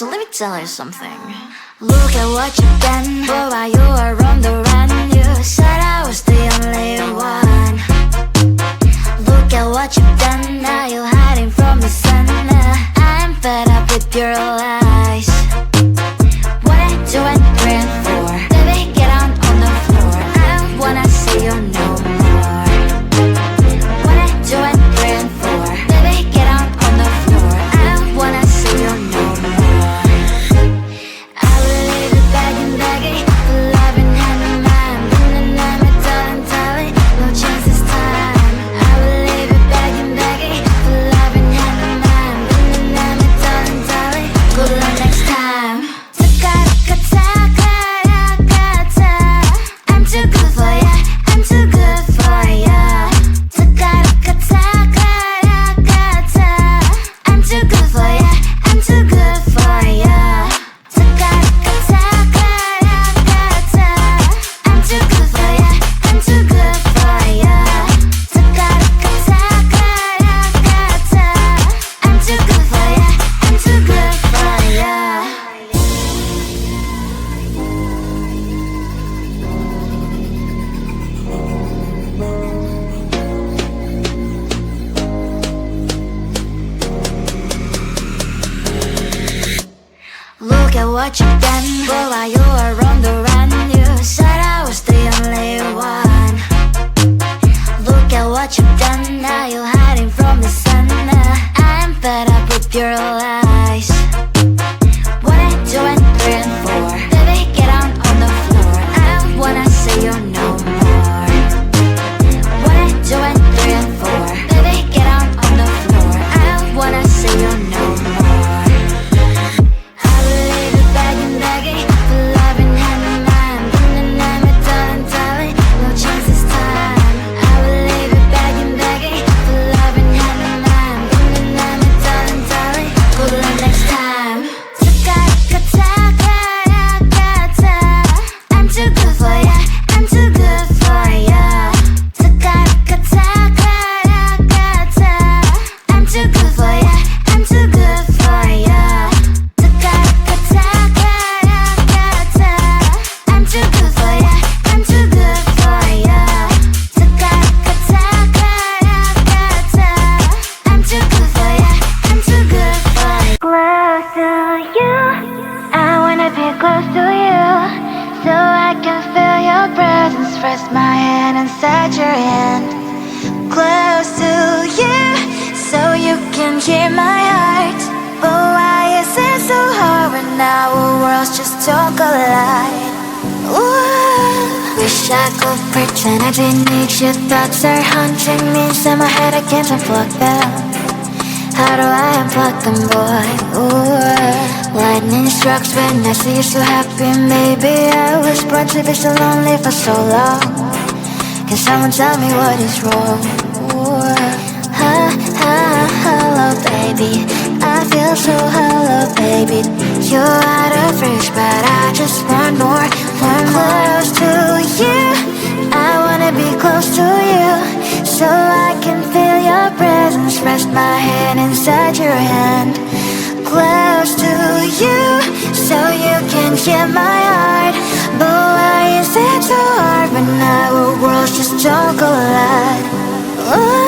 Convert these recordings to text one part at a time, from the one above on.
So let me tell you something. Look at what you've done, boy, while you were on the run. You said I was the only one. Look at what you've done, now you're hiding from the sun. I'm fed up with your lies. What I do and praying for, baby, get on the floor. I don't wanna see you no more. What I do and praying for, baby, get on the floor. I don't wanna see you no more. I will leave it begging, begging for love and hand in mine. And I'm a darling, no chance this time. I will leave it begging, begging for love and hand in mine. And I'm a darling, good luck next time. I'm too good for ya, I'm too good for ya. I'm too good for ya, I'm too good for ya. I'm too good for ya, I'm too good for ya. I'm too good for ya, I'm too good for ya. Look at what you've done, boy, while you were on the run. You said I was the only one. Look at what you've done, now you're hiding from the sun. I'm fed up with your lies. What I do and praying for, baby, get on the floor. I don't wanna see you no more. What I do and praying for, baby, get on the floor. I don't wanna see you no more. I will leave it begging, begging for love and hand in mine. And I'm a darling, no chance this time. I will leave it begging, begging for love and hand in mine. And I'm a darling, good luck next time. I'm too good for ya, I'm too good for ya. I'm too good for ya, I'm too good for ya. I'm too good for ya, I'm too good for ya. I'm too good for ya, I'm too good for ya. Close to you, I wanna be close to you, so I can feel your presence. Rest my hand inside your hand. Close to you, so you can hear my heart. But why is it so hard when our worlds just don't collide? Ooh. Wish I could pretend I didn't need you. Thoughts are haunting me, in my head I can't unplug them. How do I unplug them, boy? Ooh. Lightning strikes when I see you so happy. Maybe I was born to be so lonely for so long. Can someone tell me what is wrong? Ooh. Hello, baby. I feel so hello, baby. You're out of reach, but I just want more. Close to you, I wanna be close to you, so I can feel your presence. Rest my hand inside your hand. Close to you, so you can hear my heart. But why is it so hard when our worlds just don't collide? Ooh.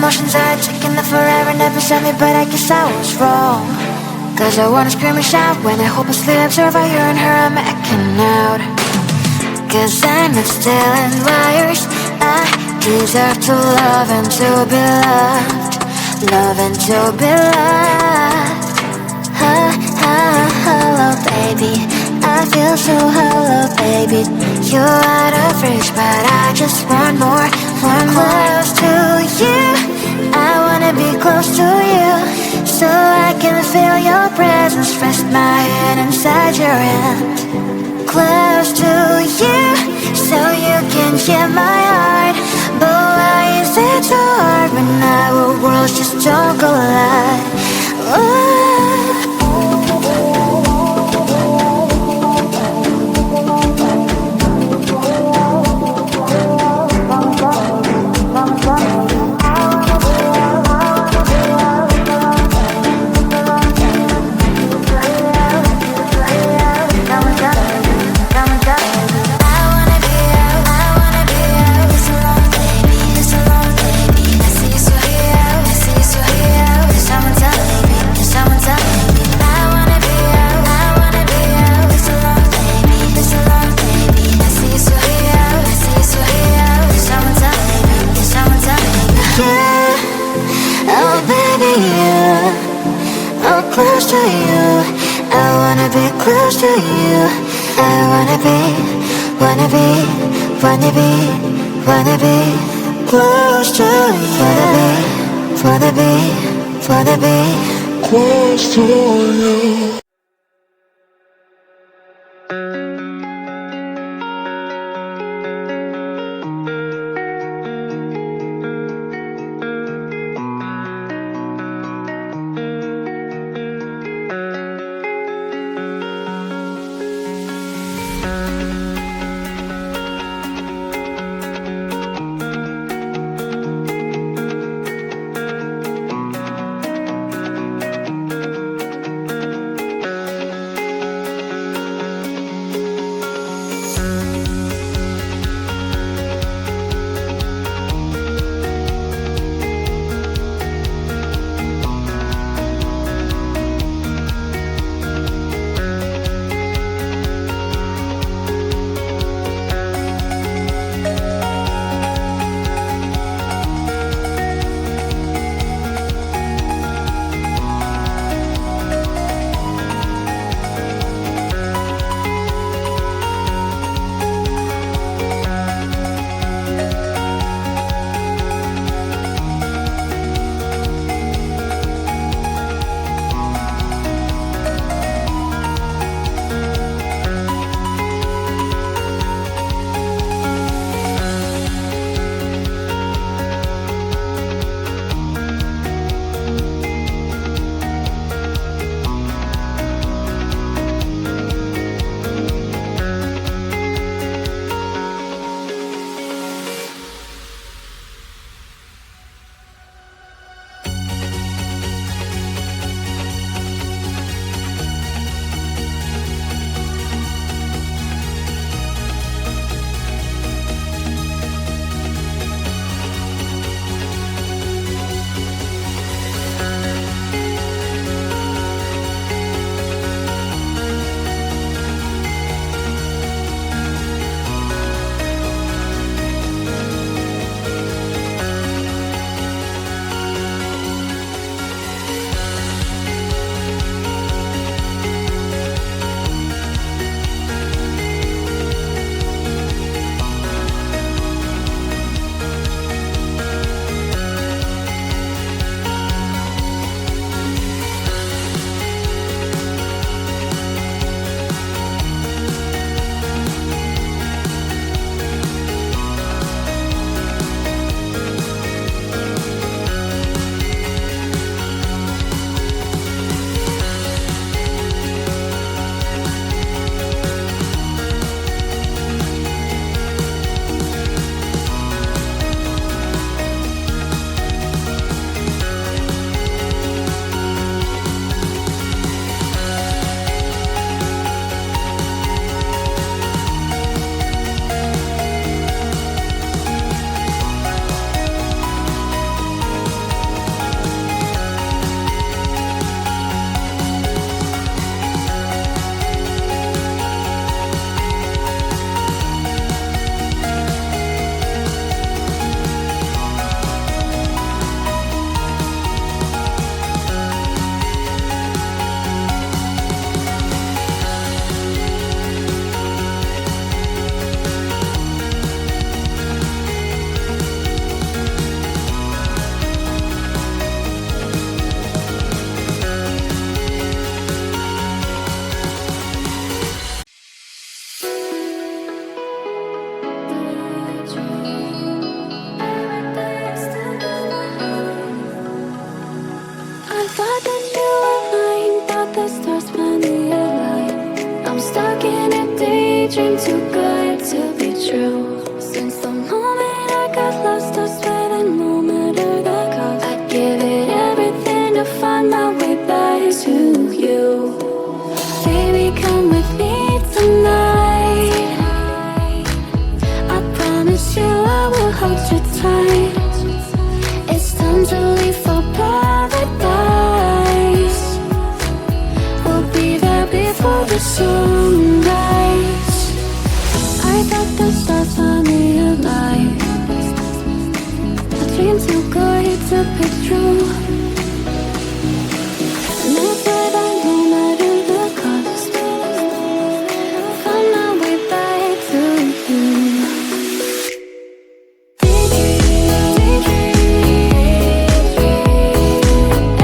Emotions are taking the forever, never said me, but I guess I was wrong. Cause I wanna scream and shout when I hopelessly observe how you and her are making out. Cause I'm not stealing wires, I deserve to love and to be loved. Love and to be loved. Hello, baby, I I feel so hollow, baby. You're out of reach, but I just want more, want close to you. I wanna be close to you, so I can feel your presence. Rest my head inside your hand, close to you, so you can hear my heart. But why is it so hard when our worlds just don't collide? Oh. Close to you, I wanna be close to you. I wanna be, wanna be, wanna be, wanna be close to you. Wanna be, wanna be close to you. dream too good to be true. Since the moment I got lost, I swear that no matter the cost, I'd give it everything to find my way back to you. Baby, come with me tonight. I promise you I will hold you tight. It's time to leave for paradise. We'll be there before the sunrise. I got the stars on me alive. A dream too good to be true. And I swear that no matter the cost, find my way back to you.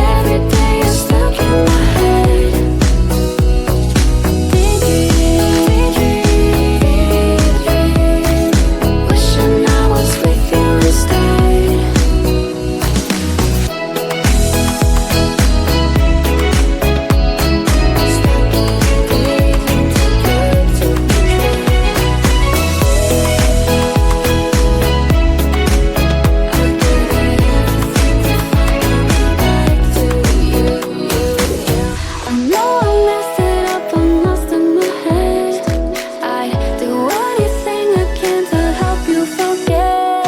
Every day you're stuck in my head. Wishing I was with you instead. I know I messed it up, I'm lost in my head. I'd do anything I can to help you forget.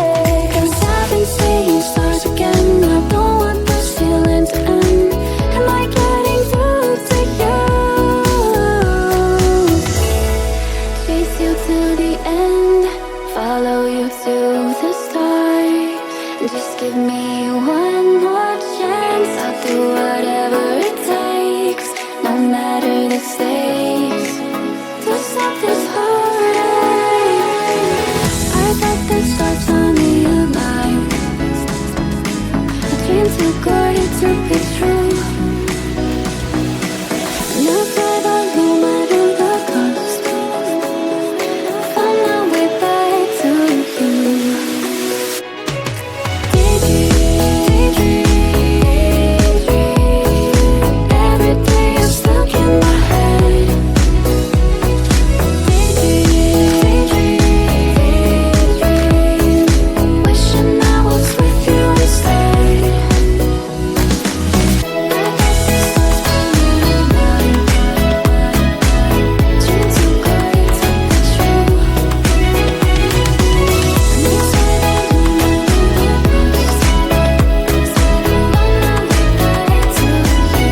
'Cause I've been seeing stars again. I don't want this feeling to end. Am I getting through to you? Chase you to the end, follow you to the start. Just give me one more chance. I'll do whatever it takes, no matter the stakes, to stop this heartache. I got the stars on me alive. A dream too good to be true. And I swear that no matter the cost, find my way back to you. Every day you're stuck in my head. Wishing I was with you instead. Dream too good to be true. And you say that no matter the cost, find my way back to you.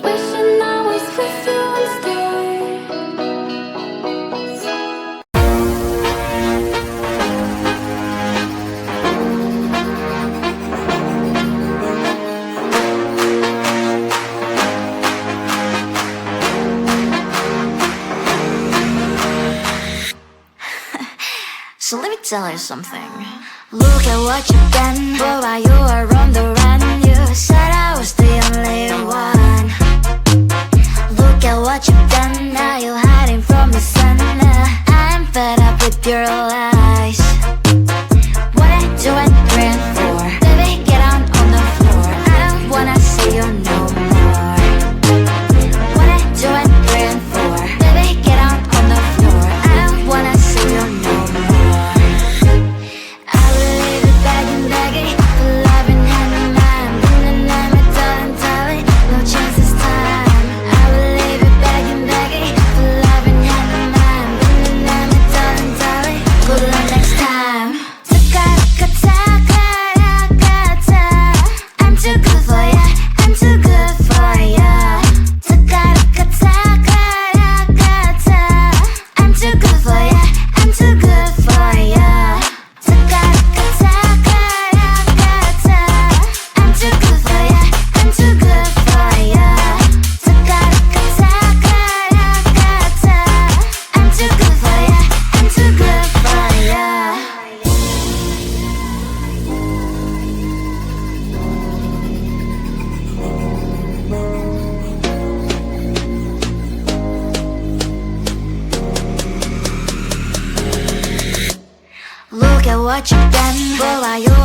Wishing I was with you instead. So let me tell you something. Look at what you've done. Boy, while you were on the run, you said I was the only one. Look at what you've done. Now you're hiding from the sun. I'm fed up with your lies. What I do and dream for, baby, get on the floor. I don't wanna see you no more. What I do and dream for, baby, get on the floor. I don't wanna see you no more. I will leave it begging, begging for love and hand in hand. And I'm a darling, darling, no chance this time. I will leave it begging, begging for love and hand in hand. And I'm a darling, darling, good luck. what you've done. Boy, why you